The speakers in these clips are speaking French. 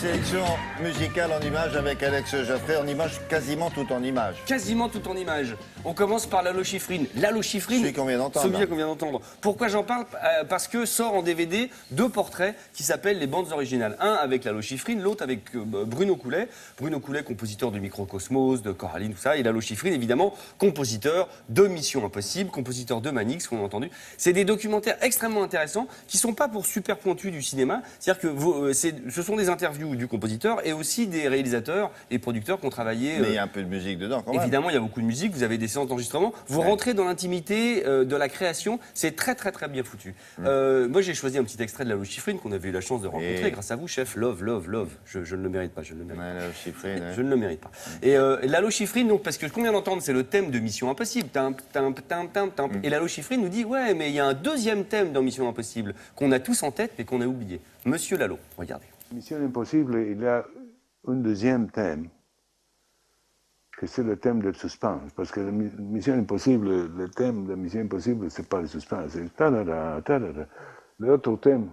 sélection musicale en images avec Alex Jaffray, en images, quasiment tout en images. Quasiment tout en images. On commence par l'Allochifrine. L'Allochifrine, Celui qu'on vient d'entendre. Celui qu'on vient d'entendre. Pourquoi j'en parle? Parce que sort en DVD 2 portraits qui s'appellent les bandes originales. Un avec l'Allochifrine, l'autre avec Bruno Coulet. Bruno Coulet, compositeur de Microcosmos, de Coraline, tout ça. Et l'Allochifrine, évidemment, compositeur de Mission Impossible, compositeur de Manix, qu'on a entendu. C'est des documentaires extrêmement intéressants qui ne sont pas pour super pointus du cinéma. C'est-à-dire que ce sont des interviews du compositeur et aussi des réalisateurs et producteurs qui ont travaillé. Mais il y a un peu de musique dedans, quand même. Évidemment, il y a beaucoup de musique, vous avez des séances d'enregistrement. Vous rentrez dans l'intimité de la création, c'est très très très bien foutu. Moi, j'ai choisi un petit extrait de l'Allochifrine qu'on avait eu la chance de rencontrer grâce à vous, chef. Love, love, love. Je ne le mérite pas, je ne le mérite pas. L'Allochifrine, Je ne le mérite pas. Et l'Allochifrine, donc, parce que ce qu'on vient d'entendre, c'est le thème de Mission Impossible. Et l'Allochifrine nous dit, ouais, mais il y a un deuxième thème dans Mission Impossible qu'on a tous en tête, mais qu'on a oublié. Monsieur Lalo, regardez. Mission Impossible, il y a un deuxième thème, que c'est le thème de suspense. Parce que Mission Impossible, le thème de Mission Impossible, c'est pas le suspense, c'est ta-da-da, ta-da-da. L'autre thème.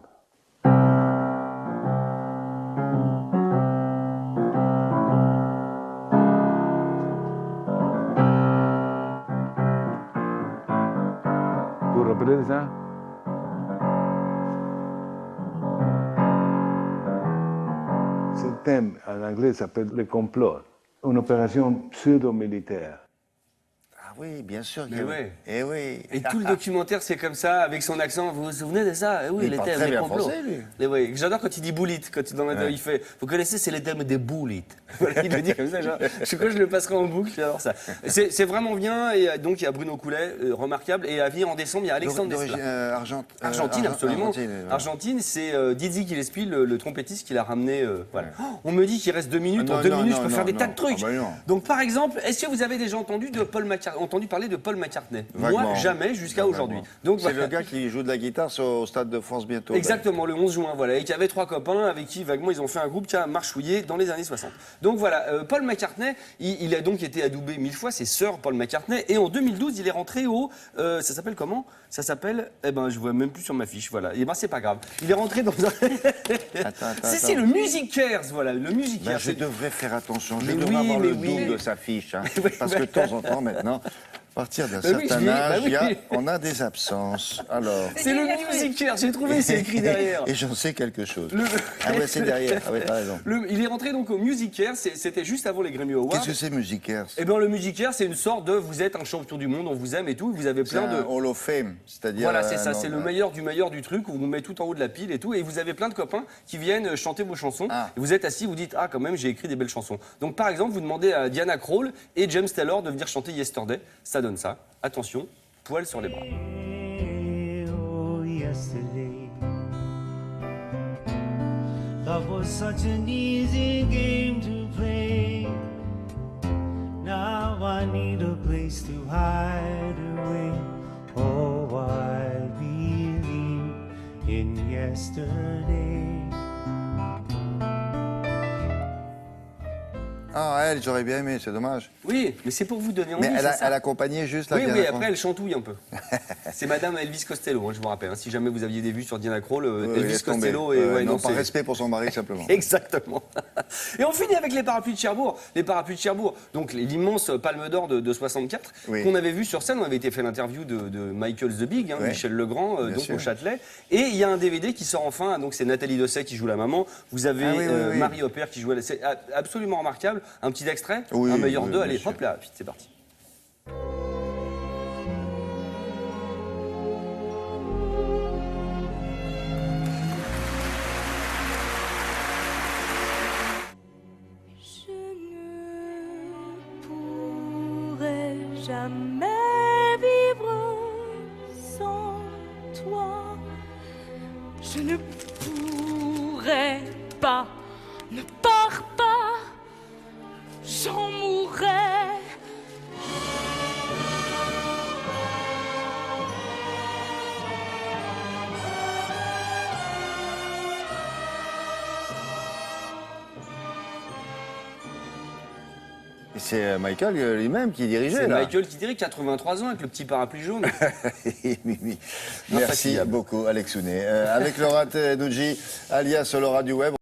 Vous vous rappelez de ça? Ce thème, en anglais, s'appelle le complot, une opération pseudo-militaire. Ah oui, bien sûr. Mais ouais. Eh oui. Et tout le documentaire, c'est comme ça, avec son accent. Vous vous souvenez de ça? Oui, Il les parle thèmes, très les bien complots. français, lui. Et oui. J'adore quand il dit bullet, quand dans la il fait. Vous connaissez, c'est les thèmes des bullets. Voilà, il le dit comme ça. Genre, je crois que je le passerai en boucle. J'adore ça. C'est vraiment bien. Et donc il y a Bruno Coulet, remarquable. Et à venir en décembre, il y a Alexandre Desplat. Argentine, absolument. Argentine, Argentine, c'est Dizzy Gillespie, le trompettiste qui l'a ramené. Voilà. Oh, on me dit qu'il reste 2 minutes. Non, En 2 non, minutes, non, je peux faire des tas de non. trucs. Ah bah non. Donc par exemple, est-ce que vous avez déjà entendu parler de Paul McCartney? Vaguement. Moi, jamais, jusqu'à aujourd'hui. Donc c'est voilà. le gars qui joue de la guitare au Stade de France bientôt. Exactement, le 11 juin, voilà. Et qui avait 3 copains avec qui, vaguement, ils ont fait un groupe qui a marchouillé dans les années 60. Donc voilà, Paul McCartney, il a donc été adoubé 1000 fois, c'est Sir Paul McCartney. Et en 2012, il est rentré au... ça s'appelle comment? Ça s'appelle... Eh ben, je vois même plus sur ma fiche, voilà. Et ben, c'est pas grave. Il est rentré dans un... C'est le Music Cares, voilà, le Music Cares. Je devrais faire attention, je Mais devrais oui, avoir mais le oui. double de sa fiche. Hein, Oui, parce que de temps en temps, maintenant... À partir d'un oui, certain je âge, dis, bah oui. on a des absences. Alors. C'est le Music Cares, j'ai trouvé, c'est écrit derrière. Et j'en sais quelque chose. Ah ouais, c'est derrière. Ah ouais, t'as raison. Il est rentré donc au Music Cares, c'était juste avant les Grammy Awards. Qu'est-ce que c'est Music Cares? Eh bien, le Music Cares, c'est une sorte de vous êtes un champion du monde, on vous aime et tout, vous avez plein de. Un Hall of Fame, c'est-à-dire. Voilà, c'est ça, c'est le meilleur du truc, où on vous met tout en haut de la pile et tout, et vous avez plein de copains qui viennent chanter vos chansons. Et vous êtes assis, vous dites, ah, quand même, j'ai écrit des belles chansons. Donc, par exemple, vous demandez à Diana Krall et James Taylor de venir chanter Yesterday, ça donne ça. Attention, poil sur les bras. Oh, yesterday, love was such an easy game to play. Now I need a place to hide away. Oh, I believe in yesterday. Ah, elle, j'aurais bien aimé, c'est dommage. Oui, mais c'est pour vous donner envie. Mais c'est ça. elle accompagnait juste la Oui, Diana oui, Krall. après elle chantouille un peu. C'est Madame Elvis Costello, hein, je vous rappelle. Hein, si jamais vous aviez des vues sur Diana Krall, Elvis laisse tomber. Costello et non, par c'est- respect pour son mari simplement. Exactement. Et on finit avec les parapluies de Cherbourg. Les parapluies de Cherbourg, donc l'immense Palme d'Or de 64, qu'on avait vu sur scène. On avait été fait l'interview de Michael the Big, hein, Michel Legrand, donc sûr. au Châtelet. Et il y a un DVD qui sort enfin. Donc c'est Nathalie Dosset qui joue la maman. Vous avez Marie Hopper qui joue. C'est absolument remarquable. Un petit extrait, un meilleur d'eux. Allez, hop là, c'est parti. Je ne pourrai jamais vivre sans toi. Je ne pourrai pas, ne pars pas, j'en mourrai. Et c'est Michael lui-même qui dirigeait. C'est là. Michael qui dirait 83 ans avec le petit parapluie jaune. Merci beaucoup, Alex Hounet. Avec Laura Tedouji, alias Laura du Web.